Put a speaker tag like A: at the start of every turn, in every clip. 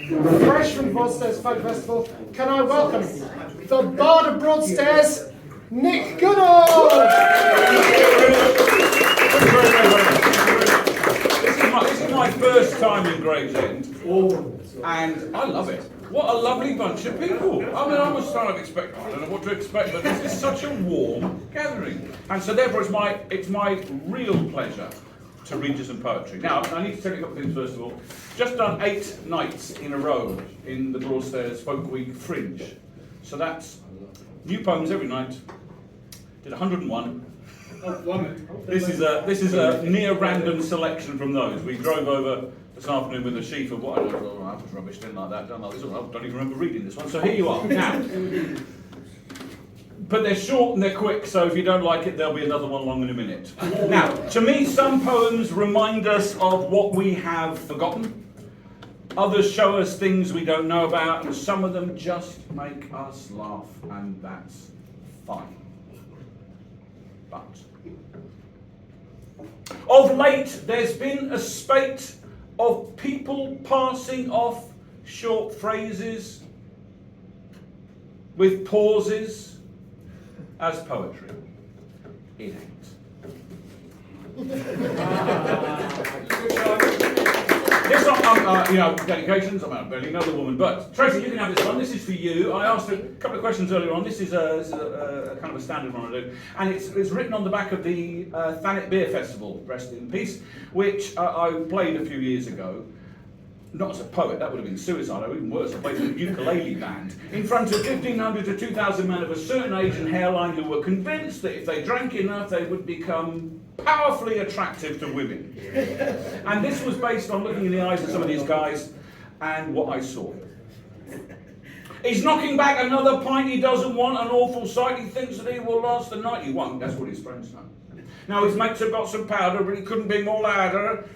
A: fresh from Broadstairs Folk Festival, can I welcome the Bard of Broadstairs, Nick Goodall!
B: This is my first time in Gravesend, and I love it. What a lovely bunch of people. I mean, I was kind of expecting, I don't know what to expect, but this is such a warm gathering. And so therefore it's my real pleasure to read you some poetry. Now, I need to tell you a couple of things first of all. Just done 8 nights in a row in the Broadstairs Folk Week Fringe. So that's new poems every night. Did 101. This is a near random selection from those. We drove over this afternoon with a sheaf of what I don't know, that was rubbish, didn't like that, don't like this one, I don't even remember reading this one. So here you are. Now, but they're short and they're quick, so if you don't like it, there'll be another one along in a minute. Now, to me, some poems remind us of what we have forgotten. Others show us things we don't know about, and some of them just make us laugh, and that's fine. But of late, there's been a spate of people passing off short phrases with pauses as poetry. It ain't. This one, dedications, I barely know the woman, but Tracy, you can have this one. This is for you. I asked a couple of questions earlier on. This is a kind of a standard one I do. And it's written on the back of the Thanet Beer Festival, rest in peace, which I played a few years ago. Not as a poet, that would have been suicide, or even worse, I played in a ukulele band, in front of 1,500 to 2,000 men of a certain age and hairline who were convinced that if they drank enough, they would become powerfully attractive to women. And this was based on looking in the eyes of some of these guys and what I saw. He's knocking back another pint he doesn't want, an awful sight, he thinks that he will last the night. He won't, that's what his friends know. Now his mates have got some powder, but he couldn't be more louder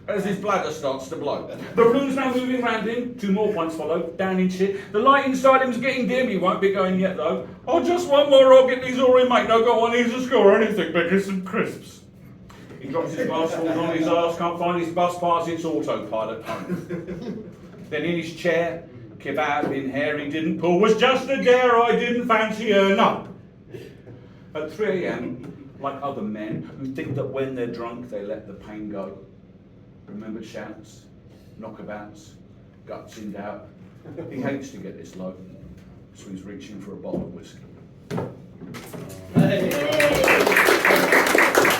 B: as his bladder starts to blow. The room's now moving round him, 2 more pints follow, down in shit. The light inside him's getting dim, he won't be going yet though. Oh, just one more, I'll get these already, mate. No, go on, here's a score, anything, because some crisps. He drops his glass, falls on his arse, can't find his bus pass, it's autopilot home. Then in his chair, kebab in hair he didn't pull, was just a dare I didn't fancy her, no. At 3 a.m, like other men who think that when they're drunk they let the pain go. Remembered shouts, knockabouts, guts in doubt. He hates to get this low, so he's reaching for a bottle of whiskey.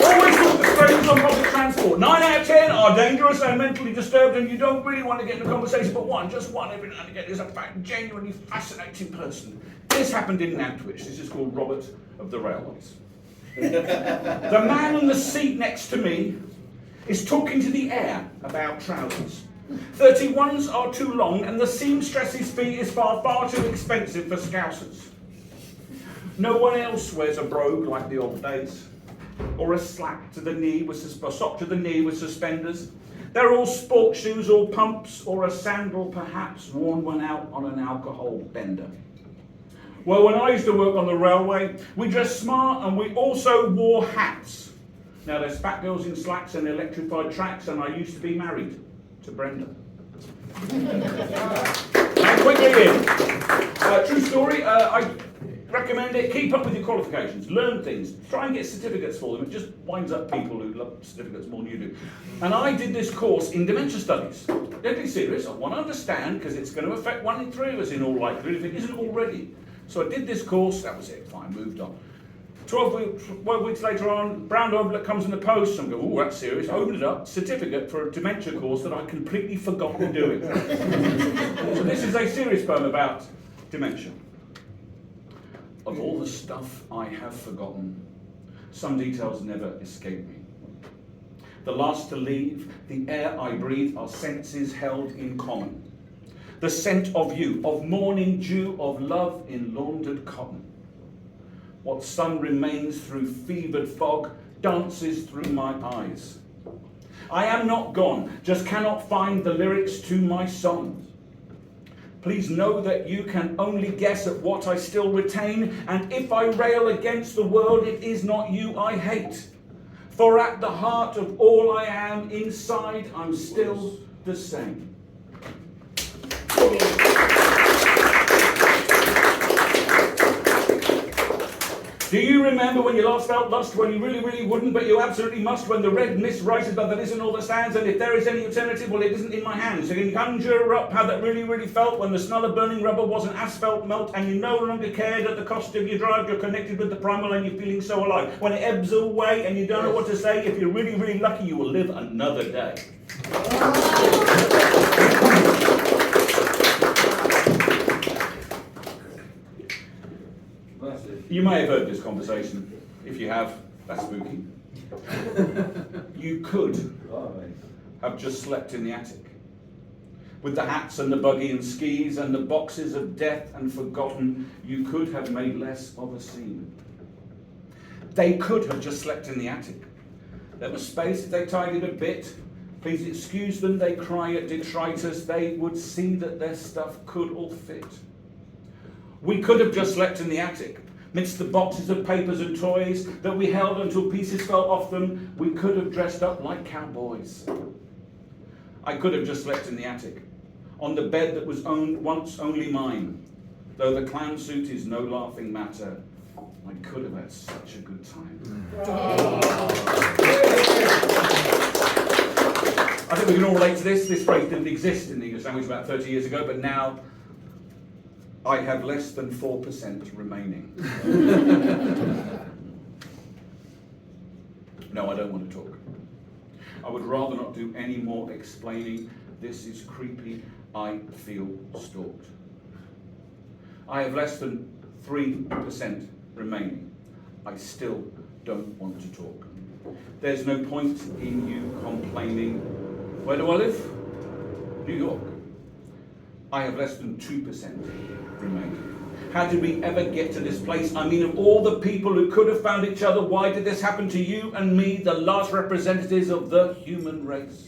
B: Always talk to strangers on public transport. 9 out of 10 are dangerous and mentally disturbed, and you don't really want to get in a conversation, but just one every now and again is a genuinely fascinating person. This happened in Nantwich. This is called Robert of the Railways. The man on the seat next to me is talking to the air about trousers. 31s are too long and the seamstress's fee is far, far too expensive for scousers. No one else wears a brogue like the old days, or a slack to the knee with a sock to the knee with suspenders. They're all sport shoes or pumps, or a sandal perhaps worn when out on an alcohol bender. Well, when I used to work on the railway, we dressed smart and we also wore hats. Now there's fat girls in slacks and electrified tracks, and I used to be married to Brenda. And quickly in. True story, I recommend it. Keep up with your qualifications, learn things, try and get certificates for them. It just winds up people who love certificates more than you do. And I did this course in dementia studies. Deadly serious, I want to understand, because it's going to affect 1 in 3 of us in all likelihood if it isn't already. So I did this course, that was it, fine, moved on. 12 weeks later on, brown envelope comes in the post. I'm going, oh, that's serious. I opened it up, certificate for a dementia course that I completely forgot to do it. So this is a serious poem about dementia. Of all the stuff I have forgotten, some details never escape me. The last to leave, the air I breathe, are senses held in common. The scent of you, of morning dew, of love in laundered cotton. What sun remains through fevered fog dances through my eyes. I am not gone, just cannot find the lyrics to my song. Please know that you can only guess at what I still retain, and if I rail against the world, it is not you I hate. For at the heart of all I am, inside I'm still the same. Do you remember when you last felt lust, when you really, really wouldn't, but you absolutely must, when the red mist rises but there isn't all the sands, and if there is any alternative, well, it isn't in my hands. So you can conjure up how that really, really felt when the smell of burning rubber was an asphalt melt, and you no longer cared at the cost of your drive. You're connected with the primal and you're feeling so alive. When it ebbs away and you don't know what to say, if you're really, really lucky, you will live another day. You may have heard this conversation. If you have, that's spooky. You could have just slept in the attic, with the hats and the buggy and skis and the boxes of death and forgotten. You could have made less of a scene. They could have just slept in the attic. There was space if they tidied a bit. Please excuse them, they cry at detritus. They would see that their stuff could all fit. We could have just slept in the attic, midst the boxes of papers and toys that we held until pieces fell off them. We could have dressed up like cowboys. I could have just slept in the attic, on the bed that was once only mine. Though the clown suit is no laughing matter, I could have had such a good time. I think we can all relate to this. This phrase didn't exist in the English language about 30 years ago, but now I have less than 4% remaining. No, I don't want to talk. I would rather not do any more explaining. This is creepy. I feel stalked. I have less than 3% remaining. I still don't want to talk. There's no point in you complaining. Where do I live? New York. I have less than 2% remaining. How did we ever get to this place? I mean, of all the people who could have found each other, why did this happen to you and me, the last representatives of the human race?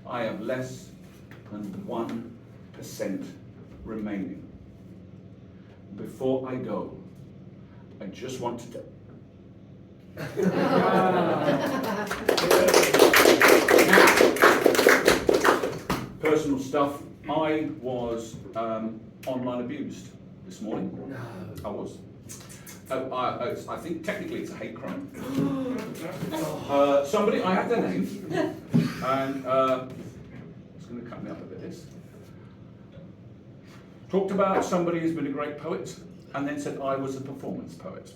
B: I have less than 1% remaining. Before I go, I just want to personal stuff. I was online abused this morning. No. I was. I think technically it's a hate crime. Somebody, I have their name, and it's going to cut me up a bit. This talked about somebody who's been a great poet, and then said I was a performance poet,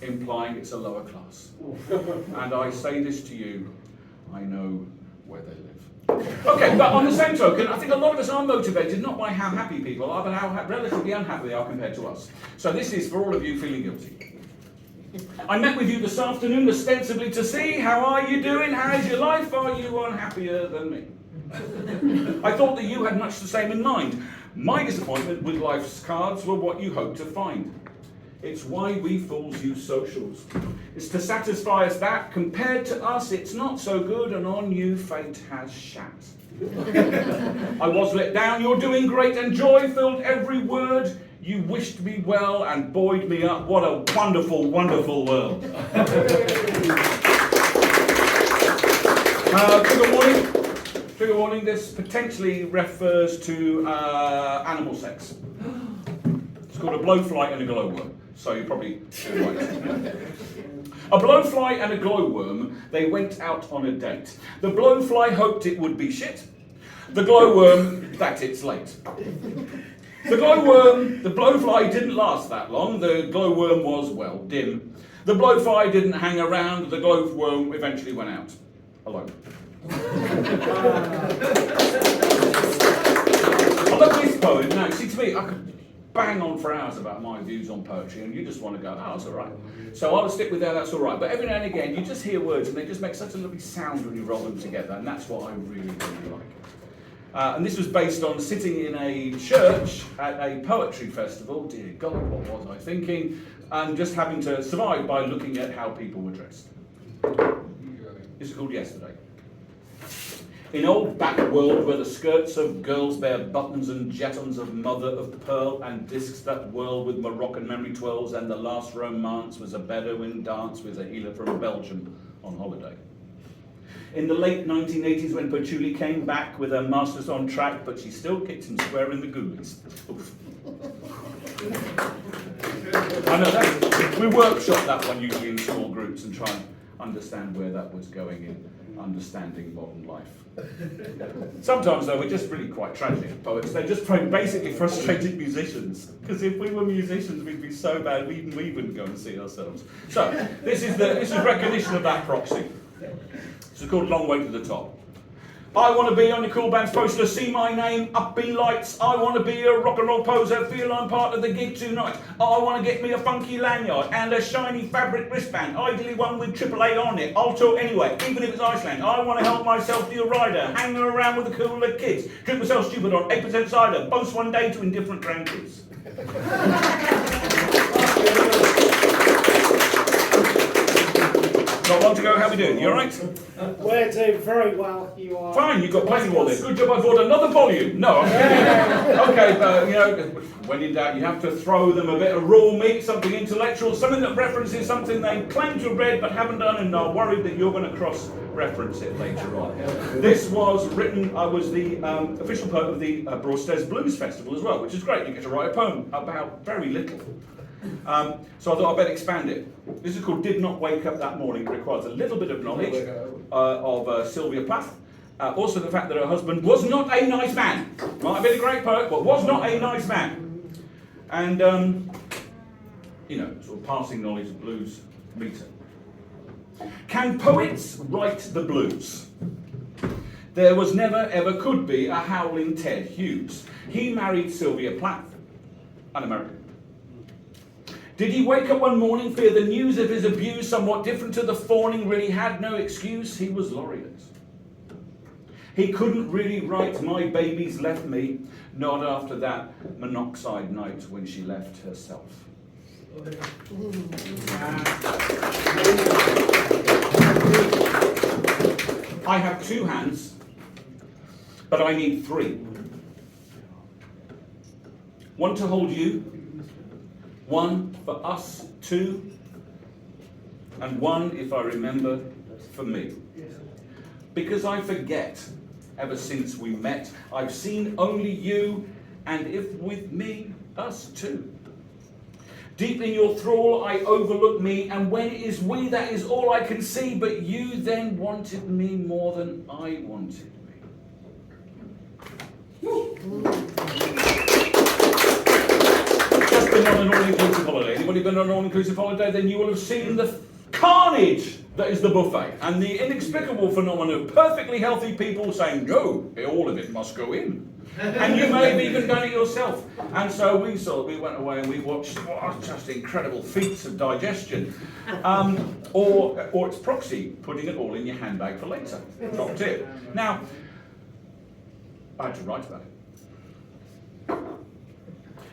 B: implying it's a lower class. And I say this to you, I know where they live. Okay, but on the same token, I think a lot of us are motivated not by how happy people are, but how relatively unhappy they are compared to us. So this is for all of you feeling guilty. I met with you this afternoon ostensibly to see how are you doing, how's your life, are you unhappier than me? I thought that you had much the same in mind. My disappointment with life's cards were what you hoped to find. It's why we fools use socials. It's to satisfy us that, compared to us, it's not so good, and on you fate has shat. I was let down, you're doing great, and joy filled every word. You wished me well and buoyed me up. What a wonderful, wonderful world. Trigger warning. Trigger warning, this potentially refers to animal sex. It's called a blowfly and a glowworm. So you're probably right. A blowfly and a glowworm, they went out on a date. The blowfly hoped it would be shit. The glowworm, that it's late. The blowfly didn't last that long. The glowworm was, well, dim. The blowfly didn't hang around. The glowworm eventually went out alone. I love this poem. Now, see, to me, I could bang on for hours about my views on poetry, and you just want to go, oh, that's all right. So I'll stick with there, that's all right. But every now and again, you just hear words, and they just make such a lovely sound when you roll them together, and that's what I really, really like. And this was based on sitting in a church at a poetry festival. Dear God, what was I thinking? And just having to survive by looking at how people were dressed. This is called Yesterday. In old back world where the skirts of girls bear buttons and jetons of mother of pearl and discs that whirl with Moroccan memory twirls, and the last romance was a Bedouin dance with a healer from Belgium on holiday. In the late 1980s when Patchouli came back with her masters on track, but she still kicked him square in the ghoulies. I know that. We workshop that one usually in small groups and try and understand where that was going in understanding modern life. Sometimes, though, we're just really quite tragic poets. They're just basically frustrated musicians. Because if we were musicians, we'd be so bad we wouldn't go and see ourselves. So this is recognition of that proxy. It's called Long Way to the Top. I want to be on your cool band's poster, see my name up in lights. I want to be a rock and roll poser, feel I'm part of the gig tonight. I want to get me a funky lanyard and a shiny fabric wristband, ideally one with AAA on it. I'll tour anyway, even if it's Iceland. I want to help myself be a rider, hanging around with the cooler kids, drink myself stupid on 8% cider, boast one day to indifferent grandkids. Got one to go, how are we doing? You alright?
A: We're doing very well, you are.
B: Fine, you've got plenty more there. Good job I bought another volume. No, I'm kidding. Okay, but when in doubt, you have to throw them a bit of raw meat, something intellectual, something that references something they claim to have read but haven't done and are worried that you're going to cross-reference it later on. This was written, I was the official poet of the Broadstairs Blues Festival as well, which is great. You get to write a poem about very little. So I thought I'd better expand it. This is called Did Not Wake Up That Morning. It requires a little bit of knowledge of Sylvia Plath. Also the fact that her husband was not a nice man. Might have been a great poet, but was not a nice man. And, sort of passing knowledge of blues meter. Can poets write the blues? There was never, ever could be a howling Ted Hughes. He married Sylvia Plath, an American. Did he wake up one morning, fear the news of his abuse, somewhat different to the fawning, really had no excuse? He was laureate. He couldn't really write My Baby's Left Me, not after that monoxide night when she left herself. I have 2 hands, but I need 3. One to hold you, 1 for us 2, and 1, if I remember, for me. Because I forget, ever since we met, I've seen only you, and if with me, us 2. Deep in your thrall, I overlook me, and when it is we, that is all I can see, but you then wanted me more than I wanted me. Been on an all-inclusive holiday. Anybody been on an all-inclusive holiday? Then you will have seen the carnage that is the buffet and the inexplicable phenomenon of perfectly healthy people saying, no, all of it must go in. And you may have even done it yourself. And so we went away and we watched just incredible feats of digestion. Or its proxy, putting it all in your handbag for later. Top tip. Now, I had to write about it.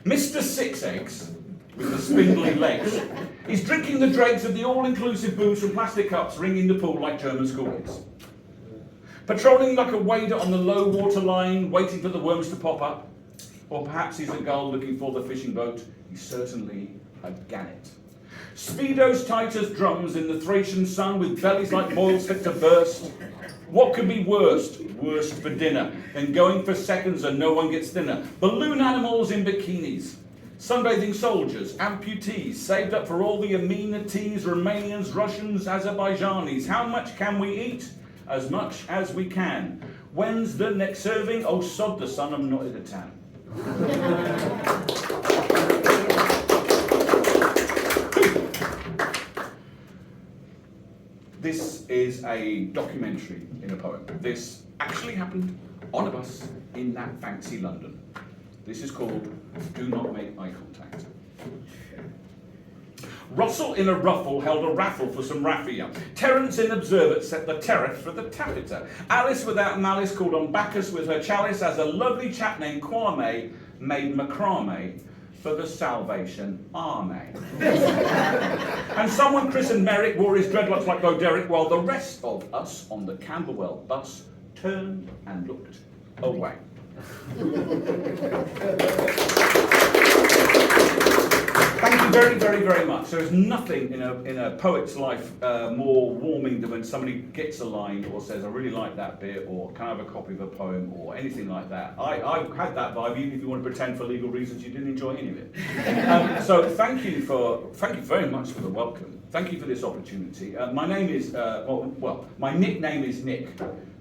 B: Mr. Six Eggs, with the spindly legs, is drinking the dregs of the all-inclusive booze from plastic cups, ringing the pool like German schoolkids. Patrolling like a wader on the low water line, waiting for the worms to pop up. Or perhaps he's a gull looking for the fishing boat. He's certainly a gannet. Speedos tight as drums in the Thracian sun, with bellies like boils fit to burst. What could be worst for dinner, than going for seconds and no one gets thinner? Balloon animals in bikinis, sunbathing soldiers, amputees, saved up for all the amenities, Romanians, Russians, Azerbaijanis. How much can we eat? As much as we can. When's the next serving? Oh, sod the sun, I'm not in a tan. This is a documentary in a poem. This actually happened on a bus in that fancy London. This is called Do Not Make Eye Contact. Russell in a ruffle held a raffle for some raffia. Terence in observant set the tariff for the taffeta. Alice without malice called on Bacchus with her chalice as a lovely chap named Kwame made macrame for the Salvation Army. And someone christened Merrick wore his dreadlocks like Bo Derek, while the rest of us on the Camberwell bus turned and looked away. Thank you very, very, very much. There is nothing in a poet's life more warming than when somebody gets a line or says, I really like that bit, or can I have a copy of a poem, or anything like that. I had that vibe, even if you want to pretend for legal reasons you didn't enjoy any of it. So thank you very much for the welcome. Thank you for this opportunity. My name is, my nickname is Nick.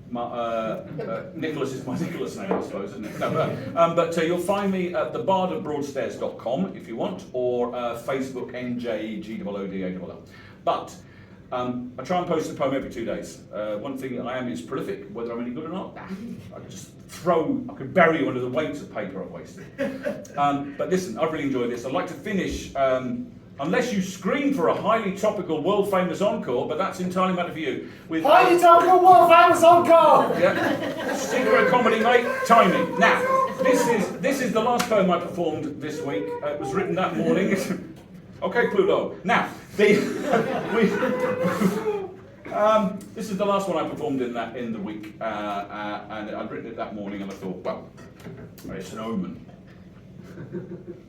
B: Nicholas is my Nicholas name, I suppose, isn't it? No, but you'll find me at thebardofbroadstairs.com if you want, or Facebook NJGOODALL. But I try and post a poem every 2 days. One thing I am is prolific. Whether I'm any good or not, I could bury you under the weight of paper I've wasted. But listen, I've really enjoyed this. I'd like to finish. Unless you scream for a highly topical, world-famous encore, but that's entirely a matter for you. With
A: highly topical, world-famous encore!
B: Yeah. Secret comedy, mate. Timing. Now, this is the last poem I performed this week. It was written that morning. Okay, Goodall. Now, this is the last one I performed in the week, and I'd written it that morning, and I thought, well, it's an omen.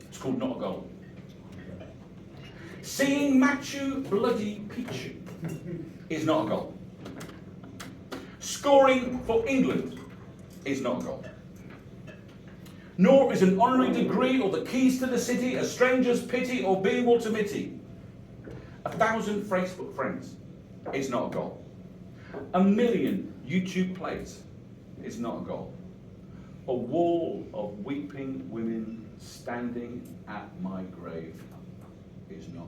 B: It's called Not a Goal. Seeing Machu bloody Picchu is not a goal. Scoring for England is not a goal. Nor is an honorary degree or the keys to the city, a stranger's pity or being ultimity. 1,000 Facebook friends is not a goal. 1 million YouTube plays is not a goal. A wall of weeping women standing at my grave is not.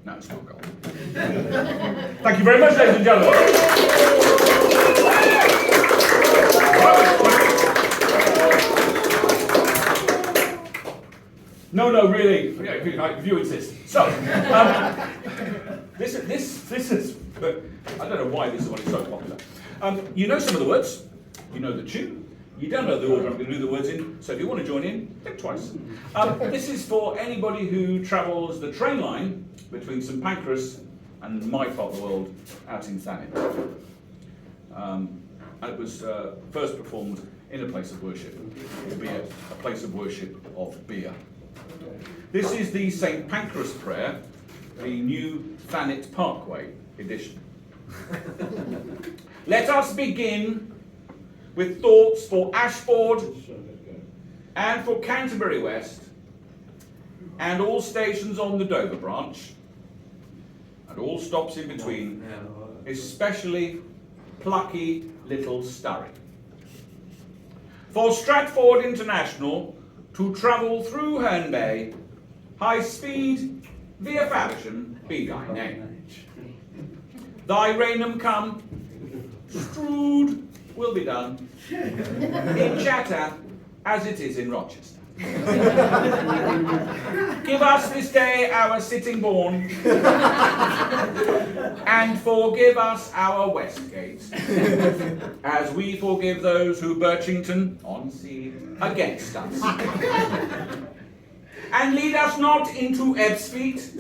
B: No, it's not gold. Thank you very much, ladies and gentlemen. No, really. If you insist. So, this is. I don't know why this one is so popular. You know some of the words. You know the tune. You don't know the order I'm going to do the words in, so if you want to join in, think twice. This is for anybody who travels the train line between St Pancras and my part of the world out in Thanet. And it was first performed in a place of worship, albeit a place of worship of beer. This is the St Pancras Prayer, the new Thanet Parkway edition. Let us begin with thoughts for Ashford and for Canterbury West and all stations on the Dover branch and all stops in between, especially plucky little Sturry. For Stratford International to travel through Herne Bay, high speed via Faversham be thy name. Thy Rainham come, Strood will be done in Chatham as it is in Rochester. Give us this day our sitting born and forgive us our Westgates as we forgive those who Birchington on sea against us. And lead us not into Ebbsfleet,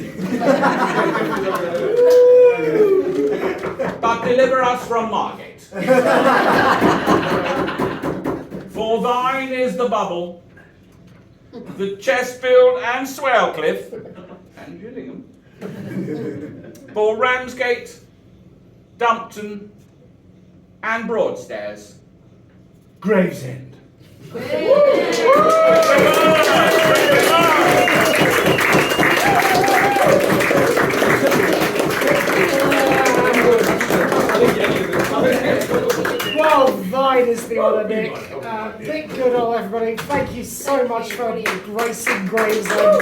B: but deliver us from Margate. For thine is the Bubble, the Chesterfield and Swalcliffe, and Gillingham. For Ramsgate, Dumpton, and Broadstairs, Gravesend.
A: Well, thine is the honour, Nick. Nick Goodall, everybody. Thank you so much for gracing Gravesend.